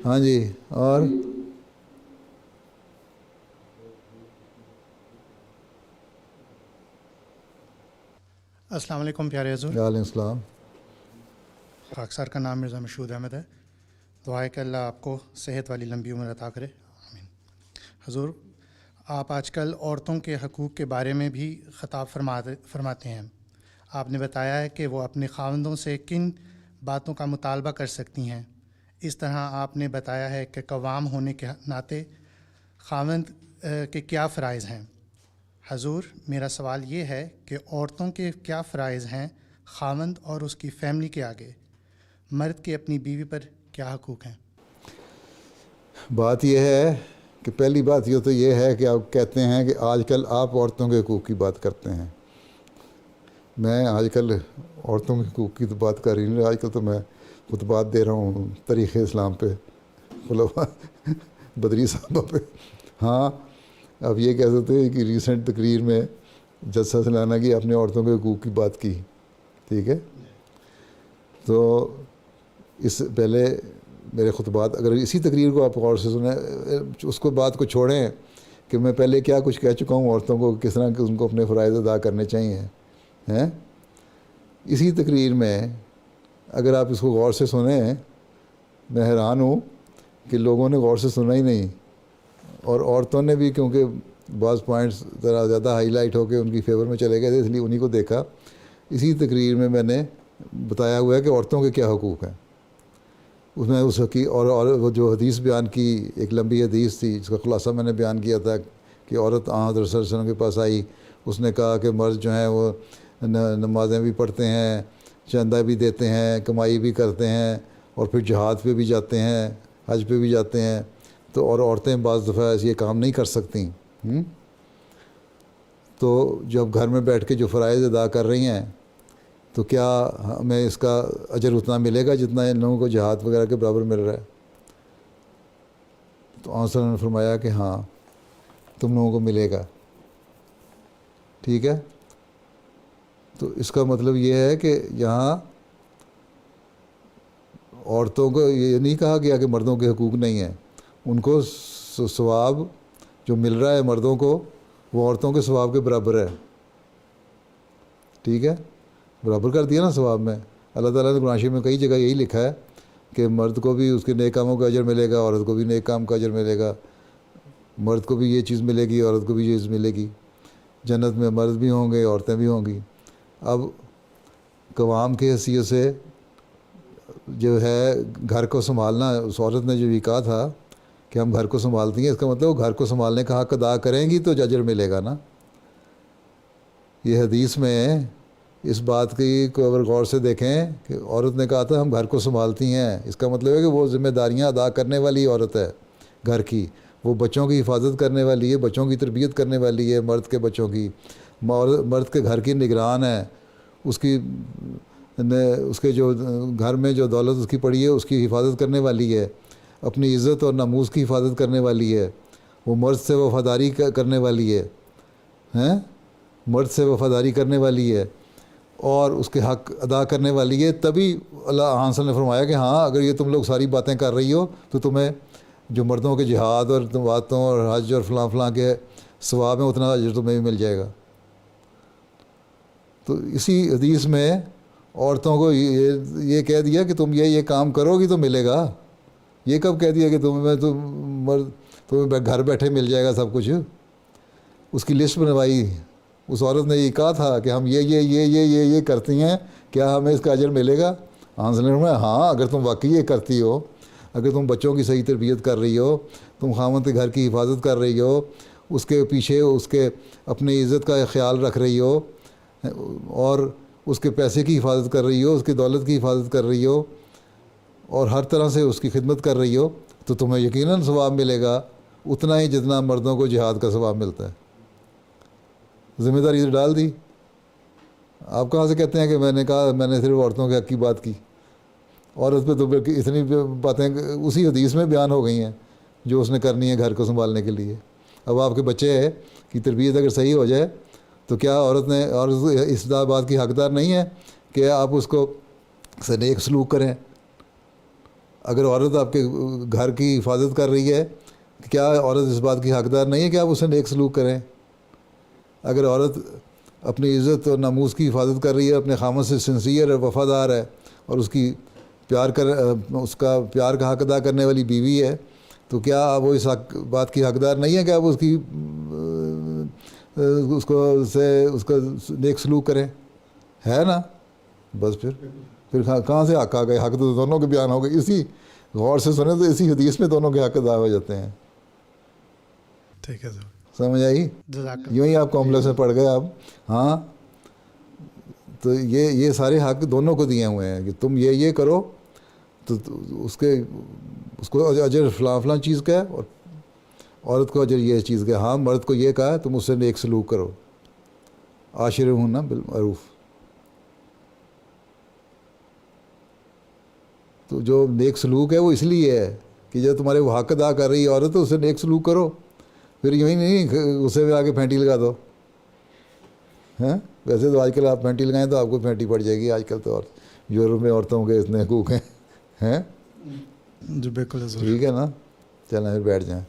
ہاں جی، اور السلام علیکم پیارے حضور. وعلیکم السلام. خاکسار کا نام مرزا مشہود احمد ہے. دعا ہے کہ اللہ آپ کو صحت والی لمبی عمر عطا کرے. آمین. حضور، آپ آج کل عورتوں کے حقوق کے بارے میں بھی خطاب فرماتے ہیں. آپ نے بتایا ہے کہ وہ اپنے خاوندوں سے کن باتوں کا مطالبہ کر سکتی ہیں. اس طرح آپ نے بتایا ہے کہ قوام ہونے کے ناطے خاوند کے کیا فرائض ہیں. حضور، میرا سوال یہ ہے کہ عورتوں کے کیا فرائض ہیں خاوند اور اس کی فیملی کے آگے؟ مرد کے اپنی بیوی پر کیا حقوق ہیں؟ بات یہ ہے کہ پہلی بات یہ تو یہ ہے کہ آپ کہتے ہیں کہ آج کل آپ عورتوں کے حقوق کی بات کرتے ہیں. میں آج کل عورتوں کے حقوق کی تو بات کر رہی ہوں. آج کل تو میں خطبات دے رہا ہوں تاریخ اسلام پہ، خلفاء بدری صاحبہ پہ. ہاں، اب یہ کہہ سکتے ہیں کہ ریسنٹ تقریر میں جج سلانہ کی اپنے عورتوں کے حقوق کی بات کی. ٹھیک ہے، تو اس سے پہلے میرے خطبات اگر اسی تقریر کو آپ غور سے سنیں، اس کو بات کو چھوڑیں کہ میں پہلے کیا کچھ کہہ چکا ہوں عورتوں کو، کس طرح کہ ان کو اپنے فرائض ادا کرنے چاہیے ہیں. اسی تقریر میں اگر آپ اس کو غور سے سنیں، میں حیران ہوں کہ لوگوں نے غور سے سنا ہی نہیں. اور عورتوں نے بھی، کیونکہ بعض پوائنٹس ذرا زیادہ ہائی لائٹ ہو کے ان کی فیور میں چلے گئے تھے، اس لیے انہی کو دیکھا. اسی تقریر میں نے بتایا ہوا ہے کہ عورتوں کے کیا حقوق ہیں. اس میں اس کی اور وہ جو حدیث بیان کی، ایک لمبی حدیث تھی جس کا خلاصہ میں نے بیان کیا تھا کہ عورت حضرت صلی اللہ علیہ وسلم کے پاس آئی. اس نے کہا کہ مرد جو ہیں وہ نمازیں بھی پڑھتے ہیں، چندہ بھی دیتے ہیں، کمائی بھی کرتے ہیں، اور پھر جہاد پہ بھی جاتے ہیں، حج پہ بھی جاتے ہیں، تو اور عورتیں بعض دفعہ یہ کام نہیں کر سکتیں. تو جب گھر میں بیٹھ کے جو فرائض ادا کر رہی ہیں، تو کیا ہمیں اس کا اجر اتنا ملے گا جتنا ان لوگوں کو جہاد وغیرہ کے برابر مل رہا ہے؟ تو آن صلی اللہ نے فرمایا کہ ہاں، تم لوگوں کو ملے گا. ٹھیک ہے، تو اس کا مطلب یہ ہے کہ یہاں عورتوں کو یہ نہیں کہا گیا کہ مردوں کے حقوق نہیں ہیں. ان کو ثواب جو مل رہا ہے مردوں کو، وہ عورتوں کے ثواب کے برابر ہے. ٹھیک ہے، برابر کر دیا نا ثواب میں. اللہ تعالیٰ نے قرآن شریف میں کئی جگہ یہی لکھا ہے کہ مرد کو بھی اس کے نیک کاموں کا اجر ملے گا، عورت کو بھی نیک کام کا اجر ملے گا. مرد کو بھی یہ چیز ملے گی، عورت کو بھی یہ چیز ملے گی. جنت میں مرد بھی ہوں گے، عورتیں بھی ہوں گی. اب قوام کی حیثیت سے جو ہے گھر کو سنبھالنا، اس عورت نے جو یہ کہا تھا کہ ہم گھر کو سنبھالتی ہیں، اس کا مطلب گھر کو سنبھالنے کا حق ادا کریں گی تو اجر ملے گا نا. یہ حدیث میں اس بات کی کو اگر غور سے دیکھیں کہ عورت نے کہا تھا ہم گھر کو سنبھالتی ہیں، اس کا مطلب ہے کہ وہ ذمہ داریاں ادا کرنے والی عورت ہے گھر کی. وہ بچوں کی حفاظت کرنے والی ہے، بچوں کی تربیت کرنے والی ہے، مرد کے بچوں کی. مرد کے گھر کی نگران ہے، اس کے جو گھر میں جو دولت اس کی پڑی ہے اس کی حفاظت کرنے والی ہے، اپنی عزت اور ناموس کی حفاظت کرنے والی ہے. وہ مرد سے وفاداری کرنے والی ہے، مرد سے وفاداری کرنے والی ہے اور اس کے حق ادا کرنے والی ہے. تبھی اللہ صلی اللہ علیہ وسلم نے فرمایا کہ ہاں، اگر یہ تم لوگ ساری باتیں کر رہی ہو تو تمہیں جو مردوں کے جہاد اور باتوں اور حج اور فلاں فلاں کے ثواب میں اتنا اجر تمہیں بھی مل جائے گا. تو اسی حدیث میں عورتوں کو یہ کہہ دیا کہ تم یہ کام کرو گی تو ملے گا. یہ کب کہہ دیا کہ تمہیں گھر بیٹھے مل جائے گا سب کچھ؟ اس کی لسٹ بنوائی. اس عورت نے یہ کہا تھا کہ ہم یہ کرتی ہیں، کیا ہمیں اس کا اجر ملے گا؟ ہاں، اگر تم واقعی یہ کرتی ہو، اگر تم بچوں کی صحیح تربیت کر رہی ہو، تم خاوند کے گھر کی حفاظت کر رہی ہو، اس کے پیچھے اس کے اپنی عزت کا خیال رکھ رہی ہو، اور اس کے پیسے کی حفاظت کر رہی ہو، اس کی دولت کی حفاظت کر رہی ہو، اور ہر طرح سے اس کی خدمت کر رہی ہو، تو تمہیں یقیناً ثواب ملے گا اتنا ہی جتنا مردوں کو جہاد کا ثواب ملتا ہے. ذمہ داری سے ڈال دی. آپ کہاں سے کہتے ہیں کہ میں نے صرف عورتوں کے حق کی بات کی؟ عورت پہ تو اتنی باتیں اسی حدیث میں بیان ہو گئی ہیں جو اس نے کرنی ہے گھر کو سنبھالنے کے لیے. اب آپ کے بچے کی تربیت اگر صحیح ہو جائے تو کیا عورت اس بات کی حقدار نہیں ہے کہ آپ اس کو سے نیک سلوک کریں؟ اگر عورت آپ کے گھر کی حفاظت کر رہی ہے، کیا عورت اس بات کی حقدار نہیں ہے کہ آپ اسے نیک سلوک کریں؟ اگر عورت اپنی عزت اور ناموس کی حفاظت کر رہی ہے، اپنے خامد سے سنسیئر اور وفادار ہے، اور اس کا پیار کا حق ادا کرنے والی بیوی ہے، تو کیا آپ وہ اس بات کی حقدار نہیں ہے کہ آپ اس کا نیک سلوک کریں؟ ہے نا؟ بس پھر کہاں سے حق آ گئے؟ حق تو دونوں کے بیان ہو گئے. اسی غور سے سنیں تو اسی حدیث میں دونوں کے حق ادا ہو جاتے ہیں. ٹھیک ہے. سمجھ آئی؟ یوں ہی آپ کمپلیکس میں پڑ گئے آپ. ہاں، تو یہ سارے حق دونوں کو دیے ہوئے ہیں کہ تم یہ کرو تو اس کو اجر فلاں فلاں چیز کا ہے، اور عورت کو اجر یہ چیز کا ہے. ہاں، مرد کو یہ کہا ہے تم اس سے نیک سلوک کرو، عاشرہن بالمعروف. تو جو نیک سلوک ہے وہ اس لیے ہے کہ جب تمہارے وہ حق ادا کر رہی ہے عورت تو اسے نیک سلوک کرو. پھر یوں ہی نہیں اسے میں آگے پھینٹی لگا دو. ہاں، ویسے تو آج کل آپ پھینٹی لگائیں تو آپ کو پھینٹی پڑ جائے گی. آج کل تو اور یورپ میں عورتوں کے اتنے حقوق ہیں. جی بالکل. ٹھیک ہے نا؟ چلیں پھر بیٹھ جائیں.